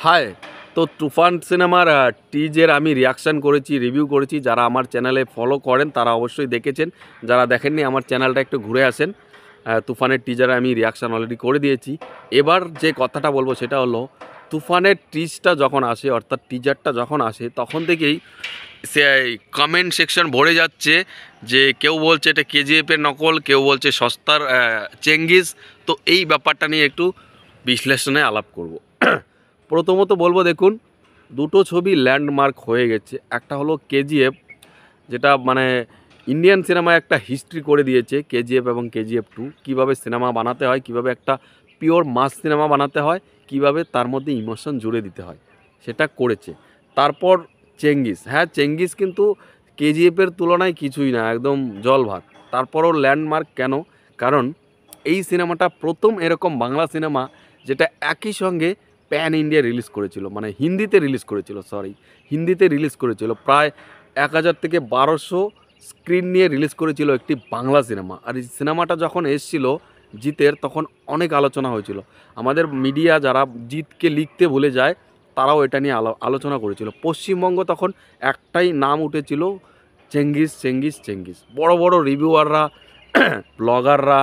High. তো তুফান সিনেমার টিজের আমি রিয়াকশান করেছি, রিভিউ করেছি। যারা আমার চ্যানেলে ফলো করেন তারা অবশ্যই দেখেছেন, যারা দেখেননি আমার চ্যানেলটা একটু ঘুরে আসেন। তুফানের টিজারে আমি রিয়াকশান অলরেডি করে দিয়েছি। এবার যে কথাটা বলবো সেটা হলো, তুফানের টিজটা যখন আসে, অর্থাৎ টিজারটা যখন আসে, তখন থেকেই সে কমেন্ট সেকশন ভরে যাচ্ছে যে কেউ বলছে এটা কেজিএফের নকল, কেউ বলছে সস্তার চেঙ্গিস। তো এই ব্যাপারটা নিয়ে একটু বিশ্লেষণে আলাপ করব। প্রথমত বলবো, দেখুন, দুটো ছবি ল্যান্ডমার্ক হয়ে গেছে। একটা হলো কেজিএফ, যেটা মানে ইন্ডিয়ান সিনেমায় একটা হিস্ট্রি করে দিয়েছে। কেজিএফ এবং কেজিএফ 2 কীভাবে সিনেমা বানাতে হয়, কীভাবে একটা পিওর মাস সিনেমা বানাতে হয়, কীভাবে তার মধ্যে ইমোশন জুড়ে দিতে হয়, সেটা করেছে। তারপর চেঙ্গিস, হ্যাঁ চেঙ্গিস কিন্তু কেজিএফের তুলনায় কিছুই না, একদম জল ভাত। তারপরও ল্যান্ডমার্ক কেন? কারণ এই সিনেমাটা প্রথম এরকম বাংলা সিনেমা যেটা একই সঙ্গে প্যান ইন্ডিয়া রিলিজ করেছিল, মানে হিন্দিতে রিলিজ করেছিল, হিন্দিতে রিলিজ করেছিল। প্রায় 1000 থেকে 1200 স্ক্রিন নিয়ে রিলিজ করেছিল একটি বাংলা সিনেমা। আর এই সিনেমাটা যখন এসেছিল জিতের, তখন অনেক আলোচনা হয়েছিল। আমাদের মিডিয়া যারা জিতকে লিখতে ভুলে যায়, তারাও এটা নিয়ে আলোচনা করেছিল। পশ্চিমবঙ্গ তখন একটাই নাম উঠেছিল, চেঙ্গিস চেঙ্গিস চেঙ্গিস। বড় বড় রিভিউয়াররা, ব্লগাররা,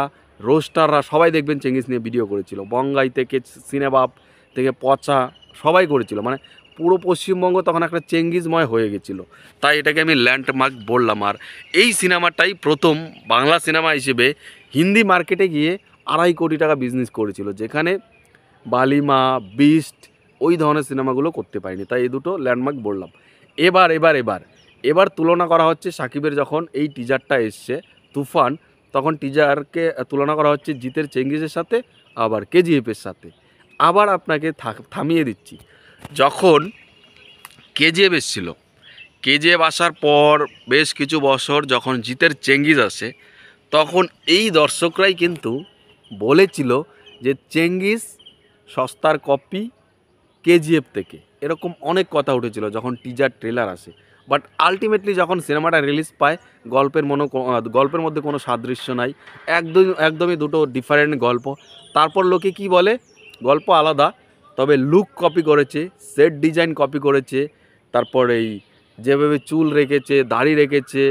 রোস্টাররা সবাই দেখবেন চেঙ্গিস নিয়ে ভিডিও করেছিল। বঙ্গাই থেকে সিনেবাব থেকে পচা সবাই করেছিল, মানে পুরো পশ্চিমবঙ্গ তখন একটা চেঙ্গিজময় হয়ে গেছিলো। তাই এটাকে আমি ল্যান্ডমার্ক বললাম। আর এই সিনেমাটাই প্রথম বাংলা সিনেমা হিসেবে হিন্দি মার্কেটে গিয়ে 2.5 কোটি টাকা বিজনেস করেছিল, যেখানে বালিমা, বিস্ট ওই ধরনের সিনেমাগুলো করতে পারেনি। তাই এই দুটো ল্যান্ডমার্ক বললাম। এবার এবার এবার এবার তুলনা করা হচ্ছে সাকিবের, যখন এই টিজারটা এসছে তুফান, তখন টিজারকে তুলনা করা হচ্ছে জিতের চেঙ্গিসের সাথে, আবার কেজিএফের সাথে। আবার আপনাকে থামিয়ে দিচ্ছি, যখন কেজিএফ এসেছিল, কেজিএফ আসার পর বেশ কিছু বছর যখন জিতের চেঙ্গিস আসে, তখন এই দর্শকরাই কিন্তু বলেছিল যে চেঙ্গিস সস্তার কপি কেজিএফ থেকে। এরকম অনেক কথা উঠেছিল যখন টিজার ট্রেলার আসে। বাট আলটিমেটলি যখন সিনেমাটা রিলিজ পায়, গল্পের মধ্যে কোনো সাদৃশ্য নাই, একদমই দুটো ডিফারেন্ট গল্প। তারপর লোকে কি বলে, গল্প আলাদা, তবে লুক কপি করেছে, সেট ডিজাইন কপি করেছে, তারপর এই যেভাবে চুল রেখেছে, দাড়ি রেখেছে,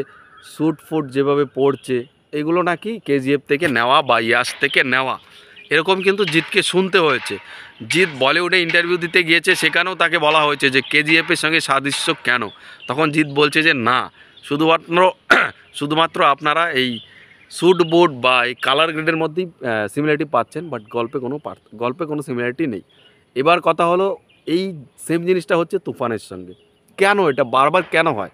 স্যুট ফুট যেভাবে পরছে, এগুলো নাকি কেজিএফ থেকে নেওয়া বা ইয়াস থেকে নেওয়া। এরকম কিন্তু জিতকে শুনতে হয়েছে। জিত বলিউডে ইন্টারভিউ দিতে গিয়েছে, সেখানেও তাকে বলা হয়েছে যে কেজিএফের সঙ্গে সাদৃশ্য কেন। তখন জিত বলছে যে না, শুধুমাত্র আপনারা এই স্যুট বুট বা এই কালার গ্রেডের মধ্যেই সিমিলারিটি পাচ্ছেন, বাট গল্পে কোনো সিমিলারিটি নেই। এবার কথা হলো, এই সেম জিনিসটা হচ্ছে তুফানের সঙ্গে। কেন এটা বারবার কেন হয়?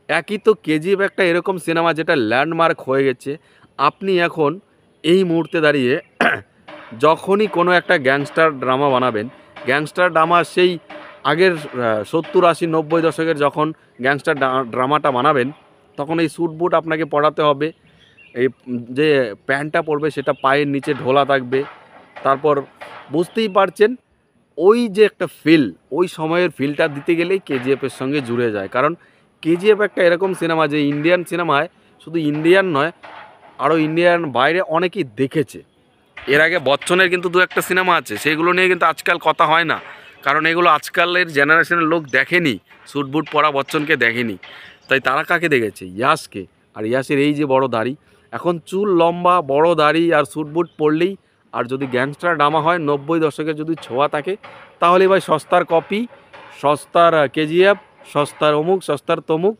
একই তো কেজিএফ একটা এরকম সিনেমা যেটা ল্যান্ডমার্ক হয়ে গেছে। আপনি এখন এই মুহূর্তে দাঁড়িয়ে যখনই কোনো একটা গ্যাংস্টার ড্রামা বানাবেন, গ্যাংস্টার ড্রামা সেই আগের 70, 80, 90 দশকের যখন গ্যাংস্টার ড্রামাটা বানাবেন, তখন এই স্যুট বুট আপনাকে পরাতে হবে। এই যে প্যান্টটা পরবে সেটা পায়ের নিচে ঢোলা থাকবে। তারপর বুঝতেই পারছেন, ওই যে একটা ফিল, ওই সময়ের ফিলটা দিতে গেলেই কেজিএফের সঙ্গে জুড়ে যায়। কারণ কেজিএফ একটা এরকম সিনেমা যে ইন্ডিয়ান সিনেমায়, শুধু ইন্ডিয়ান নয়, আরও ইন্ডিয়ান বাইরে অনেকেই দেখেছে। এর আগে বচ্চনের কিন্তু 2-1টা সিনেমা আছে, সেইগুলো নিয়ে কিন্তু আজকাল কথা হয় না, কারণ এগুলো আজকালের জেনারেশনের লোক দেখেনি, স্যুট বুট পরা বচ্চনকে দেখেনি। তাই তারা কাকে দেখেছে? ইয়াসকে। আর ইয়াসের এই যে বড় দাড়ি, এখন চুল লম্বা, বড় দাড়ি আর স্যুট বুট পরলেই, আর যদি গ্যাংস্টার ড্রামা হয় 90 দশকের যদি ছোঁয়া থাকে, তাহলে ভাই সস্তার কপি, সস্তার কেজিএফ, সস্তার অমুক, সস্তার তমুক।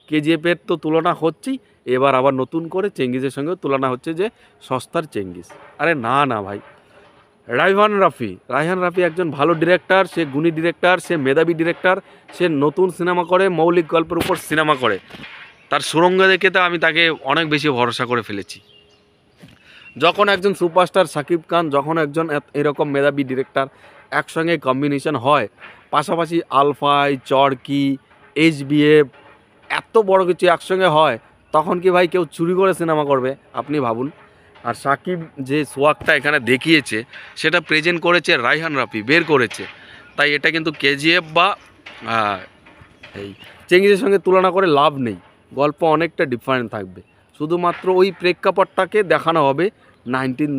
কেজিএফের তো তুলনা হচ্ছেই, এবার আবার নতুন করে চেঙ্গিসের সঙ্গেও তুলনা হচ্ছে যে সস্তার চেঙ্গিস। আরে না না ভাই, রায়হান রাফি একজন ভালো ডিরেক্টর, সে গুণী ডিরেক্টর, সে মেধাবী ডিরেক্টর, সে নতুন সিনেমা করে, মৌলিক গল্পের উপর সিনেমা করে। তার সুরঙ্গ দেখে তো আমি তাকে অনেক বেশি ভরসা করে ফেলেছি। যখন একজন সুপারস্টার শাকিব খান, যখন একজন এরকম মেধাবী ডিরেক্টর একসঙ্গে কম্বিনেশন হয়, পাশাপাশি আলফাই, চরকি, এইচবিএফ, এত বড় কিছু একসঙ্গে হয়, তখন কি ভাই কেউ চুরি করে সিনেমা করবে? আপনি ভাবুন। আর সাকিব যে সোয়াগটা এখানে দেখিয়েছে, সেটা প্রেজেন্ট করেছে রায়হান রাফি, বের করেছে। তাই এটা কিন্তু কেজিএফ বা এই চেঙ্গিসের সঙ্গে তুলনা করে লাভ নেই। গল্প অনেকটা ডিফারেন্ট থাকবে, শুধুমাত্র ওই প্রেক্ষাপটটাকে দেখানো হবে 90s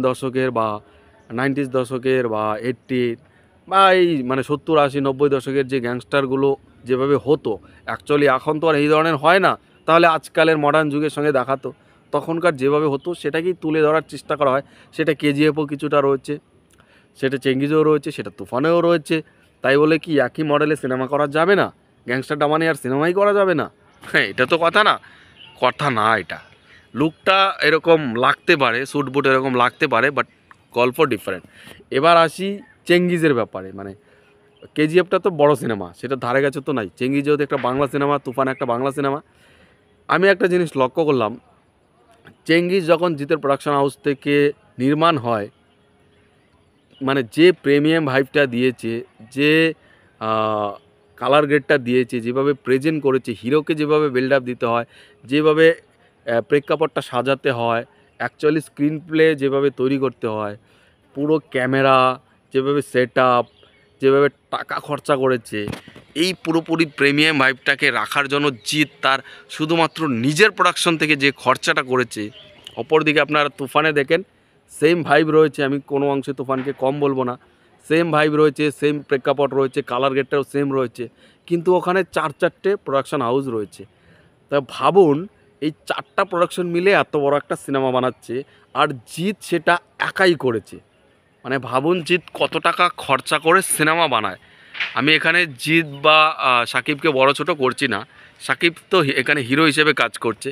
দশকের বা 80s বা এই মানে 70, 80, 90 দশকের যে গ্যাংস্টারগুলো যেভাবে হতো, অ্যাকচুয়ালি এখন তো আর এই ধরনের হয় না। তাহলে আজকালের মডার্ন যুগের সঙ্গে দেখাতো। তখনকার যেভাবে হতো সেটাকেই তুলে ধরার চেষ্টা করা হয়। সেটা কেজিএফও কিছুটা রয়েছে, সেটা চেঙ্গিজেও রয়েছে, সেটা তুফানেও রয়েছে। তাই বলে কি একই মডেলে সিনেমা করা যাবে না? গ্যাংস্টারটা মানে আর সিনেমাই করা যাবে না? হ্যাঁ, এটা তো কথা না, কথা না এটা। লুকটা এরকম লাগতে পারে, স্যুট বুট এরকম লাগতে পারে, বাট গল্প ডিফারেন্ট। এবার আসি চেঙ্গিজের ব্যাপারে। মানে কেজিএফটা তো বড় সিনেমা, সেটা ধারে কাছে তো নাই। চেঙ্গিজ যেহেতু একটা বাংলা সিনেমা, তুফান একটা বাংলা সিনেমা। আমি একটা জিনিস লক্ষ্য করলাম, চেঙ্গিজ যখন জিতের প্রোডাকশন হাউস থেকে নির্মাণ হয়, মানে যে প্রিমিয়াম ভাইবটা দিয়েছে, যে কালার গ্রেডটা দিয়েছে, যেভাবে প্রেজেন্ট করেছে, হিরোকে যেভাবে বিল্ড আপ দিতে হয়, যেভাবে প্রেক্ষাপটটা সাজাতে হয়, অ্যাকচুয়ালি স্ক্রিন প্লে যেভাবে তৈরি করতে হয়, পুরো ক্যামেরা যেভাবে সেট আপ, যেভাবে টাকা খরচা করেছে, এই পুরোপুরি প্রিমিয়াম ভাইবটাকে রাখার জন্য জিৎ তার শুধুমাত্র নিজের প্রোডাকশন থেকে যে খরচাটা করেছে। অপরদিকে আপনারা তুফানে দেখেন সেম ভাইব রয়েছে, আমি কোনো অংশে তুফানকে কম বলবো না। সেম ভাইব রয়েছে, সেম প্রেক্ষাপট রয়েছে, কালার গেটটাও সেম রয়েছে, কিন্তু ওখানে 4-4টে প্রোডাকশন হাউস রয়েছে। তা ভাবুন, এই 4টা প্রোডাকশন মিলে এত বড় একটা সিনেমা বানাচ্ছে, আর জিৎ সেটা একাই করেছে। মানে ভাবুন জিৎ কত টাকা খরচা করে সিনেমা বানায়। আমি এখানে জিৎ বা সাকিবকে বড় ছোট করছি না। সাকিব তো এখানে হিরো হিসেবে কাজ করছে।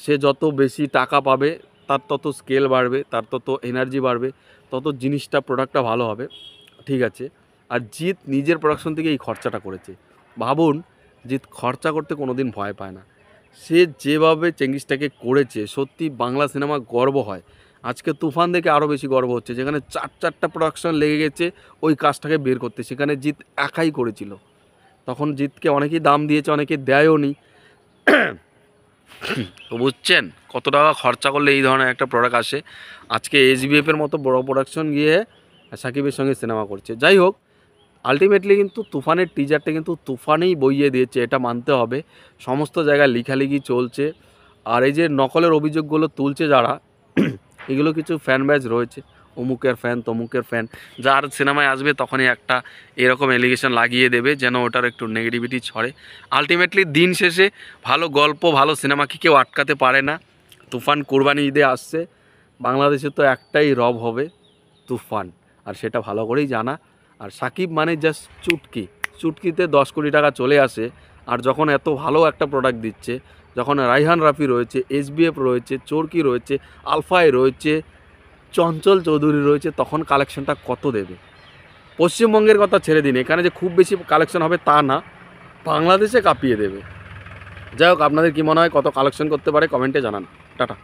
সে যত বেশি টাকা পাবে তার তত স্কেল বাড়বে, তার তত এনার্জি বাড়বে, তত জিনিসটা প্রোডাক্টটা ভালো হবে, ঠিক আছে। আর জিৎ নিজের প্রোডাকশন থেকে এই খরচাটা করেছে। ভাবুন, জিৎ খরচা করতে কোনো দিন ভয় পায় না। সে যেভাবে চেঙ্গিসটাকে করেছে, সত্যি বাংলা সিনেমা গর্ব হয়। আজকে তুফান দেখে আরও বেশি গর্ব হচ্ছে, যেখানে 4-4টা প্রোডাকশন লেগে গেছে ওই কাজটাকে বের করতে, সেখানে জিৎ একাই করেছিল। তখন জিৎকে অনেকেই দাম দিয়েছে, অনেকে দেয়ও নি। তো বুঝছেন কত টাকা খরচা করলে এই ধরনের একটা প্রোডাক্ট আসে। আজকে এসবিএফের মতো বড় প্রোডাকশন গিয়ে সাকিবের সঙ্গে সিনেমা করছে। যাই হোক, আলটিমেটলি কিন্তু তুফানের টিজারটা কিন্তু তুফানেই বইয়ে দিয়েছে, এটা মানতে হবে। সমস্ত জায়গায় লিখালিখি চলছে। আর এই যে নকলের অভিযোগগুলো তুলছে যারা, এগুলো কিছু ফ্যান ব্যাচ রয়েছে, অমুকের ফ্যান তমুকের ফ্যান, যার সিনেমায় আসবে তখনই একটা এরকম এলিগেশন লাগিয়ে দেবে যেন ওটার একটু নেগেটিভিটি ছড়ে। আলটিমেটলি দিন শেষে ভালো গল্প, ভালো সিনেমাকে কেউ আটকাতে পারে না। তুফান কুরবানি ঈদে আসছে, বাংলাদেশে তো একটাই রব হবে, তুফান, আর সেটা ভালো করেই জানা। আর সাকিব মানে জাস্ট চুটকি, চুটকিতে 10 কোটি টাকা চলে আসে। আর যখন এত ভালো একটা প্রোডাক্ট দিচ্ছে, যখন রাইহান রাফি রয়েছে, এসবিএফ রয়েছে, চরকি রয়েছে, আলফাই রয়েছে, চঞ্চল চৌধুরী রয়েছে, তখন কালেকশনটা কত দেবে? পশ্চিমবঙ্গের কথা ছেড়ে দিন, এখানে যে খুব বেশি কালেকশন হবে তা না, বাংলাদেশে কাঁপিয়ে দেবে। যাই হোক, আপনাদের কী মনে হয় কত কালেকশন করতে পারে কমেন্টে জানান। টাটা।